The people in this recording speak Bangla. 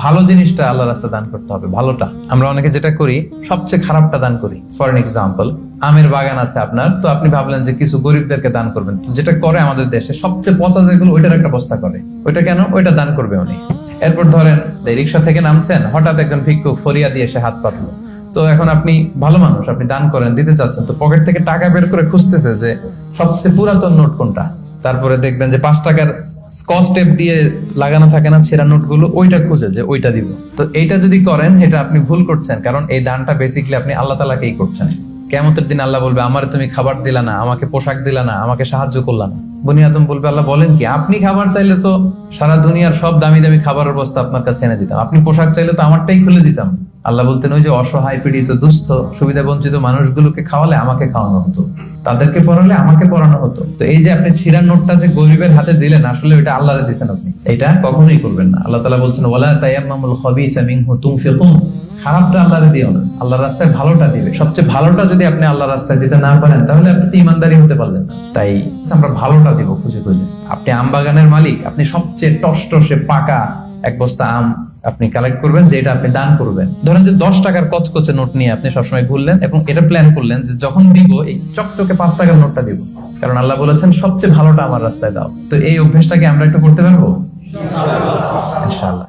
ভালো জিনিসটা আল্লাহ রাস্তায় দান করতে হবে, ভালোটা। আমরা অনেকে যেটা করি, সবচেয়ে খারাপটা দান করি। ফর এন এক্সাম্পল, আমের বাগান আছে আপনার, তো আপনি ভাবলেন যে কিছু গরিবদেরকে দান করবেন। তো যেটা করে আমাদের দেশে সবচেয়ে পচা যেগুলো, ওইটার একটা বস্তা করে। ওইটা কেন? ওইটা দান করবে উনি। এরপর ধরেন রিক্সা থেকে নামছেন, হঠাৎ একজন ভিক্ষুক ফরিয়া দিয়ে এসে হাত পাতলো। তো এখন আপনি ভালো মানুষ, আপনি দান করেন, দিতে চাচ্ছেন, তো পকেট থেকে টাকা বের করে খুঁজতেছে যে সবচেয়ে পুরাতন নোট কোনটা। তারপরে দেখবেন যে 5 টাকার স্কচ টেপ দিয়ে লাগানো থাকে না ছেঁড়া নোট গুলো, ওইটা খুঁজে যে ওইটা দিব। তো এইটা যদি করেন, এটা আপনি ভুল করছেন, কারণ এই দানটা বেসিক্যালি আপনি আল্লাহ তাআলাকেই করছেন। কিয়ামতের দিন আল্লাহ বলবে, আমারে তুমি খাবার দিলা না, আমাকে পোশাক দিলা না, আমাকে সাহায্য করলা না। বনি আদম বলবে, আল্লাহ বলেন কি? আপনি খাবার চাইলে তো সারা দুনিয়ার সব দামি দামি খাবারের বস্তা আপনার কাছে এনে দিতাম, আপনি পোশাক চাইলে তো আমারটাই খুলে দিতাম। আল্লাহ বলতেন, ওই যে অসহায়, পীড়িত, দুস্থ, সুবিধা বঞ্চিত মানুষগুলোকে খাওয়ালে আমাকে খাওয়ানো হতো, তাদেরকে পড়ালে আমাকে পড়ানো হতো। তো এই যে আপনি ছিঁড়া নোটটা যে গরিবের হাতে দিলেন, আসলে ওইটা আল্লাহরে দিয়েছেন আপনি, এটা কখনোই করবেন না। আল্লাহ তাআলা বলছেন, ওয়ালা তায়াম্মামুল খাবিসা মিনহু তুনফিকুন, খারাপটা আল্লাহরে দিও না, আল্লাহর রাস্তায় ভালোটা দিবে। সবচেয়ে ভালোটা যদি আপনি আল্লাহর রাস্তায় দিতে না পারেন, তাহলে আপনি তো ইমানদারি হতে পারলেন না। তাই আমরা ভালোটা দিব খুঁজে খুঁজে। আপনি আম বাগানের মালিক, আপনি সবচেয়ে টসটসে পাকা এক বস্তা আম আপনি কালেক্ট করবেন, যে এটা আপনি দান করবেন। ধরেন যে 10 টাকার কচকচে নোট নিয়ে আপনি সবসময় ঘুরলেন এবং এটা প্ল্যান করলেন যে যখন দিব, এই চকচকে 5 টাকার নোটটা দিব, কারণ আল্লাহ বলেছেন সবচেয়ে ভালোটা আমার রাস্তায় দাও। তো এই অভ্যেসটাকে আমরা একটু করতে পারবো ইনশাআল্লাহ।